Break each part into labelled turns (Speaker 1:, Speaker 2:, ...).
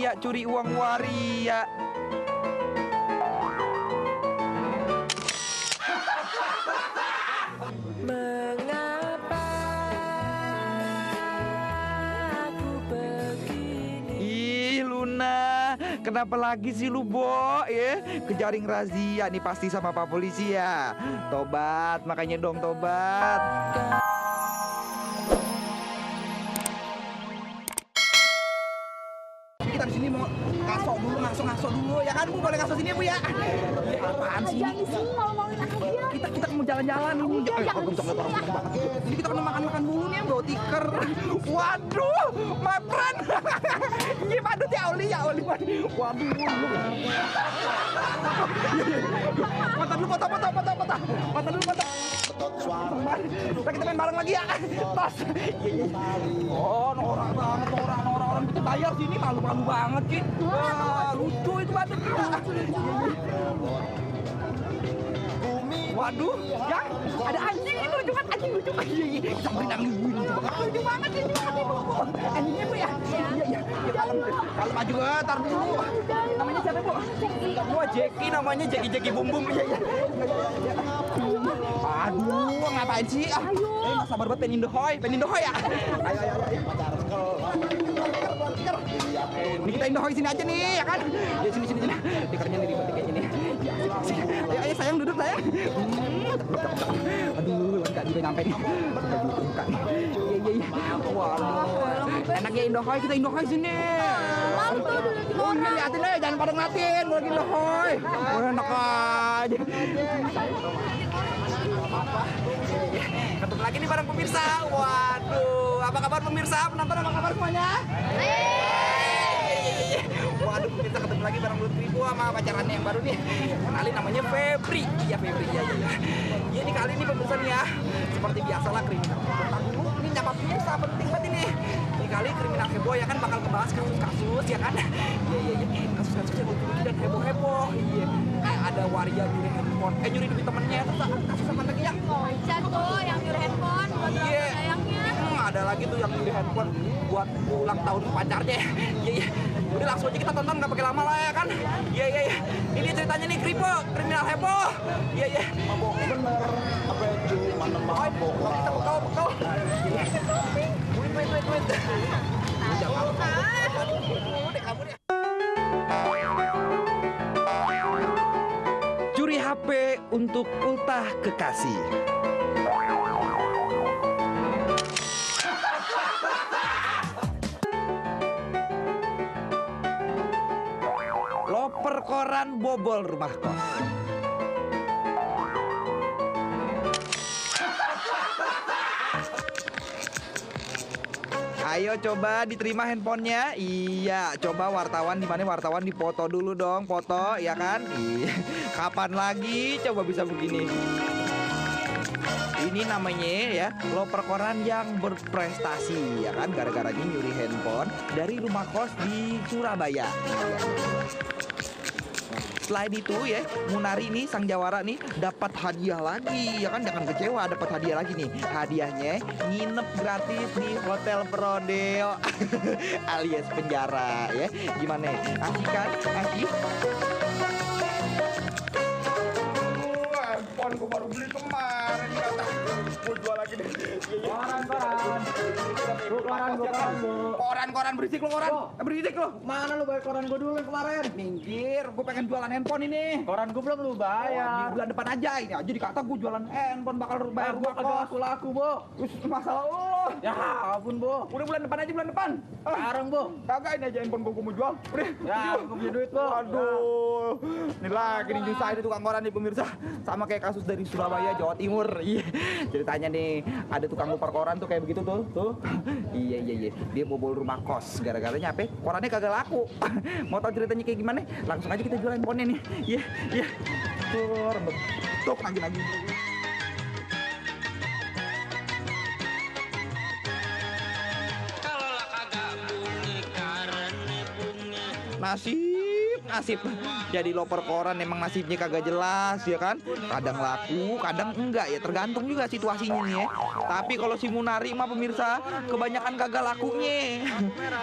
Speaker 1: waria, curi uang waria.
Speaker 2: Mengapa aku begini?
Speaker 1: Ih, Luna, kenapa lagi sih lu, Bo? Ya, kejaring razia nih pasti sama Pak Polisi ya. Tobat, makanya dong tobat. Kita di sini mau ngaso dulu, ngaso dulu ya kan, Bu? Boleh ngaso sini ya, Bu ya? Ya, apaan sih?
Speaker 3: Jangan di sini malu-maluin aku aja.
Speaker 1: Kita mau jalan-jalan ini. Jadi kita mau makan dulu nih, bro, tiker. Waduh, my friend. Gimana ya Oli. Waduh. Foto dulu, foto. Nah, kita main bareng lagi ya. Tas. Oh, norak banget, orang kita bayar sini malu-malu banget, Ki. Wah, lucu itu banget. Waduh, ya ada anjing itu lucu kan, anjing lucu. Iya, sampai nangis lucu banget ini. Anjingnya Bu ya? Iya. Kalau maju tar dulu. Namanya siapa, Bu? Gua Jeki namanya, Jeki Bum. Iya. Aduh, ngapain sih? Nggak sabar banget pengen Indohoy ya. Ayo. Ini kita Indohoy sini aja nih, ya kan? Ya sini. Tikernya nih ribet kayak gini. Ayo sayang duduk sayang. Aduh, enggak juga nyampe nih. Iya. Waduh. Enaknya Indohoy, kita Indohoy sini. Oh, ini liatin aja, jangan pada ngeliatin, lagi Indohoy. Oh, enak aja. Ketemu lagi nih bareng pemirsa. Waduh, apa kabar pemirsa? Penonton apa kabar semuanya? Waduh, pemirsa ketemu lagi bareng Mulut Kribo sama pacarannya yang baru nih. Kenalin namanya Febri. Iya, Febri. Iya. Ya, ini kali ini pemirsa nih ya. Seperti biasalah kriminal. Bentar dulu, ini nyapa pemirsa penting banget ini. Ini kali kriminal heboh ya kan, bakal ngebahas kasus-kasus ya kan. Iya. Kasus-kasus yang lucu-lucu dan heboh. Iya. Kayak ada waria nyuri handphone, nyuri duit temennya. Terus kasus apa lagi ya?
Speaker 3: Tuh yang nyuri handphone buat sayangnya.
Speaker 1: Ada lagi tuh yang nyuri handphone buat ulang tahun pacarnya. Iya. Udah langsung aja kita tonton, nggak pakai lama lah ya kan. Iya. Ini ceritanya nih Kribo, kriminal heboh. Iya. Mabok bener, apa itu mana mabok. Kita bekau. Wait. Jangan kamu deh. Curi HP untuk ultah kekasih. Loper koran bobol rumah kos. Ayo coba diterima handphonenya. Iya, coba wartawan di mana wartawan dipoto dulu dong, foto ya kan? Iya. Kapan lagi coba bisa begini? Ini namanya ya loper koran yang berprestasi ya kan, gara-garanya nyuri handphone dari rumah kos di Surabaya. Selain itu ya, Munari nih sang jawara nih dapat hadiah lagi ya kan, jangan kecewa, dapat hadiah lagi nih. Hadiahnya nginep gratis di Hotel Prodeo alias penjara ya. Gimana? Asik kan? Asik? Handphone gue baru beli kemarin, kata gue jual lagi deh. Koran berisik lo, berisik lo.
Speaker 4: Mana lu bayar koran gue dulu kemarin?
Speaker 1: Minggir, gue pengen jualan handphone ini.
Speaker 4: Koran gue belum lu bayar.
Speaker 1: Di bulan depan aja ini aja dikata gue jualan handphone bakal bayar
Speaker 4: Gua
Speaker 1: gua
Speaker 4: kagak
Speaker 1: kos.
Speaker 4: laku, Bo.
Speaker 1: Wis masalah lo.
Speaker 4: Ya ampun, Bo.
Speaker 1: Udah bulan depan aja, bulan depan.
Speaker 4: Sekarang, Bo.
Speaker 1: Kagak, ini aja handphone gue mau jual. Udah.
Speaker 4: Ya, gue punya duit, Bo.
Speaker 1: Aduh. Ini lagi nih nyusahin itu tukang koran nih pemirsa. Sama kayak kasus dari Surabaya, Jawa Timur. Iya. Ceritanya nih, ada tukang lupar koran tuh kayak begitu tuh. Iya. Dia bobol rumah kos. Gara-garanya apa? Korannya kagak laku. Mau tahu ceritanya kayak gimana? Langsung aja kita jual handphonenya nih. Iya. Tuh, bentuk lagi. nasib jadi loper koran. Emang nasibnya kagak jelas ya kan, kadang laku kadang enggak ya, tergantung juga situasinya nih ya. Tapi kalau si Munari mah pemirsa kebanyakan kagak lakunya.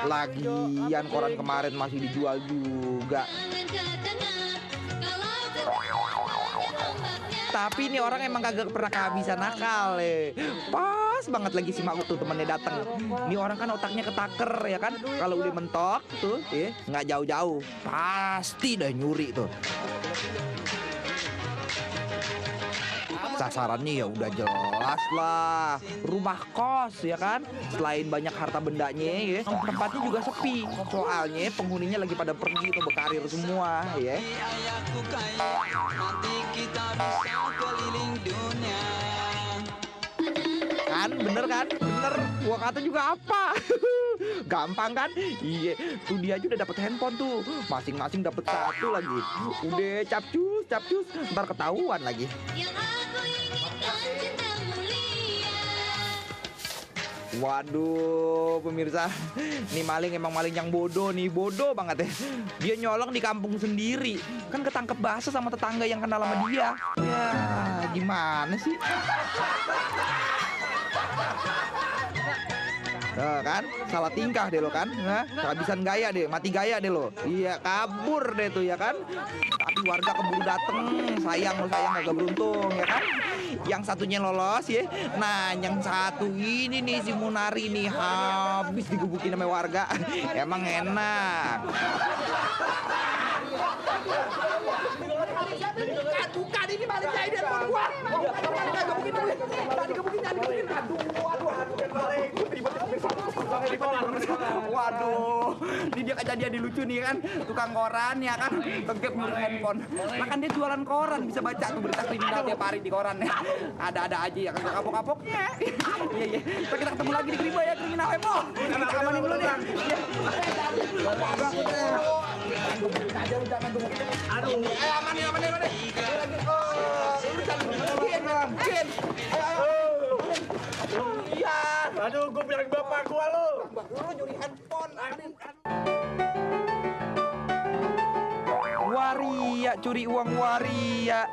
Speaker 1: Lagian koran kemarin masih dijual juga. Tapi ini orang emang kagak pernah kehabisan nakal ya. Pas banget lagi si Mak tuh temennya datang. Ini orang kan otaknya ketaker ya kan. Kalau udah mentok tuh ya nggak jauh-jauh pasti dah nyuri tuh. Sasarannya ya udah jelas lah, rumah kos ya kan. Selain banyak harta bendanya ya, tempatnya juga sepi. Soalnya penghuninya lagi pada pergi atau berkarir semua ya. Kan bener kan, bener. Gua kata juga apa. Gampang kan? Iya, tuh dia aja udah dapet handphone tuh. Masing-masing dapet satu lagi. Udah capcus, ntar ketahuan lagi. Waduh pemirsa, nih maling emang maling yang bodoh nih, bodoh banget ya. Dia nyolong di kampung sendiri, kan ketangkep basah sama tetangga yang kenal sama dia. Ya gimana sih? Nah, kan salah tingkah deh lo kan, nah, kehabisan gaya deh, mati gaya deh lo. Iya kabur deh tuh ya kan. Tapi warga keburu dateng, sayang lo sayang agak beruntung ya kan. Yang satunya lolos ya, nah yang satu ini nih si Munari nih habis digebukin sama warga. Emang enak. Bukan ini maling jahit handphone gua. Tadi gebukin. Waduh, ini dia kejadian di lucu nih kan, tukang koran ya kan, tegep nyuri handphone. Nah kan dia jualan koran, bisa baca tuh berita kriminal tiap hari di koran ya. Ada-ada aja ya, kagak kapok-kapoknya. Iya. Kita ketemu lagi di Kribo ya, kriminal Emo. Kita amanin dulu nih. Aduh, amanin. Iya.
Speaker 4: Aduh, gue bilang bapak gua lu.
Speaker 1: Lu nyuri handphone. Waria, curi uang waria.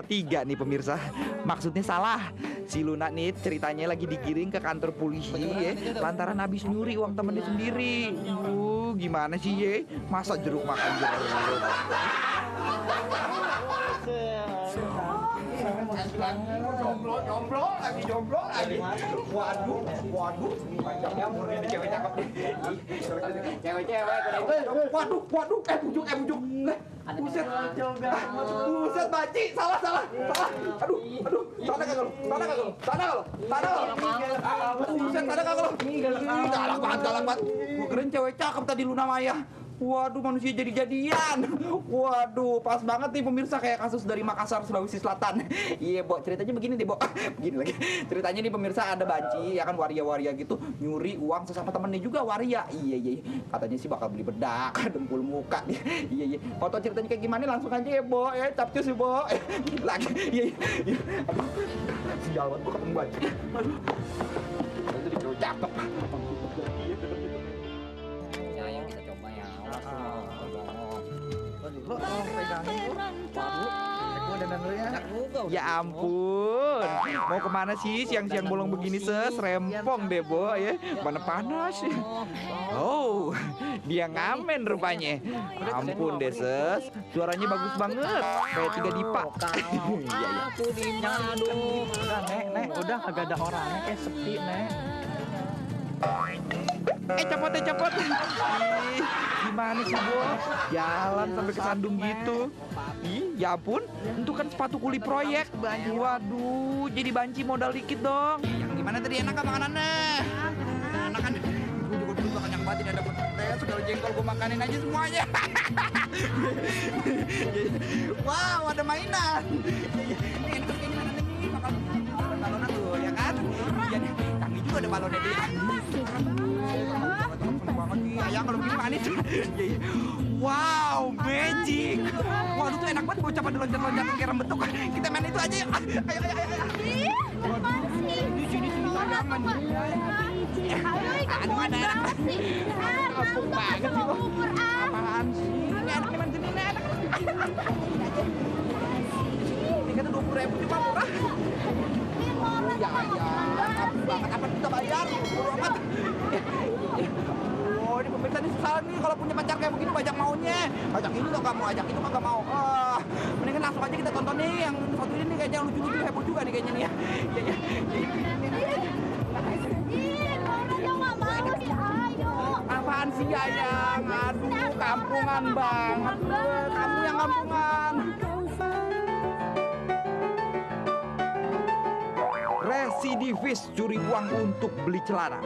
Speaker 1: Tiga nih pemirsa, maksudnya salah. Si Luna nih ceritanya lagi digiring ke kantor polisi ya, lantaran habis nyuri uang temennya sendiri. Gimana sih ye? Masa jeruk makan jeruk? Jomblo lagi. Waduh. Panjangnya umur ini cewek cakep nih. Cewek. Waduh. Bujuk. Buset baci. Salah. Aduh. Sana kagak lu. Buset, sana kagak lu. Galak banget. Gua keren cewek cakep tadi Luna Maya. Waduh, manusia jadi-jadian. Waduh, pas banget nih pemirsa, kayak kasus dari Makassar, Sulawesi Selatan. Iya, Bo, ceritanya begini deh, Bo. Begini lagi. Ceritanya nih pemirsa, ada banci, ya kan waria-waria gitu, nyuri uang sesama temennya juga waria. Iya. Katanya sih bakal beli bedak, dempul muka. Iya. Foto ceritanya kayak gimana langsung aja ya, Bo. Ya, capcus ya, Bo. Lagi. Iya. Aduh, sial banget gua ketemu banci. Aduh. Itu dicuri cakep. Ya ampun, mau kemana sih siang-siang bolong begini ses? Rempong deh, Bo ya. Mana panas. Oh, dia ngamen rupanya. Ampun deh ses, suaranya bagus banget, kayak Tiga Dipa. Iya.
Speaker 4: Nek, udah kagak ada orangnya, kayak sepi, Nek.
Speaker 1: Copot. Ih, gimana sih, Bo? Jalan sampai kesandung gitu. Ih, ya ampun, itu kan sepatu kuli proyek. Waduh, jadi banci modal dikit dong. Yang gimana tadi, enak gak makanannya? Enak kan? Gue juga dulu makan yang batin, ada petai, segala jengkol gue makanin aja semuanya. Wow, ada mainan. Ini enak kayak gimana nih? Makan balonnya tuh, ya kan? Iya nih, kami juga ada balonnya dia. Ayang kalau begini manis. Wow, magic. Waduh tuh enak banget, bocah pada loncat-loncat kayak rembetuk. Kita main itu aja yuk. Ayo.
Speaker 3: Ih, apaan sih?
Speaker 1: Sini, jangan.
Speaker 3: Ayo
Speaker 1: Aduh, ada enak.
Speaker 3: Banget sih.
Speaker 1: Kampung banget sih lo. Apaan sih? Ini enak nih gini nih enak. Ini kan 20.000 cuma murah. Ya, kampung banget. Apa kita bayar? Bodo amat. Oh, ini pemirsa ini susah nih kalau punya pacar kayak begini banyak maunya. Ajak ini nggak mau, ajak itu nggak mau. Mendingan langsung aja kita tonton nih yang satu ini nih kayaknya lucu-lucu heboh juga nih kayaknya nih ya. Iya, iya. Apaan sih Yayang? Aduh, kampungan banget. Kamu yang kampungan. Residivis curi uang untuk beli celana.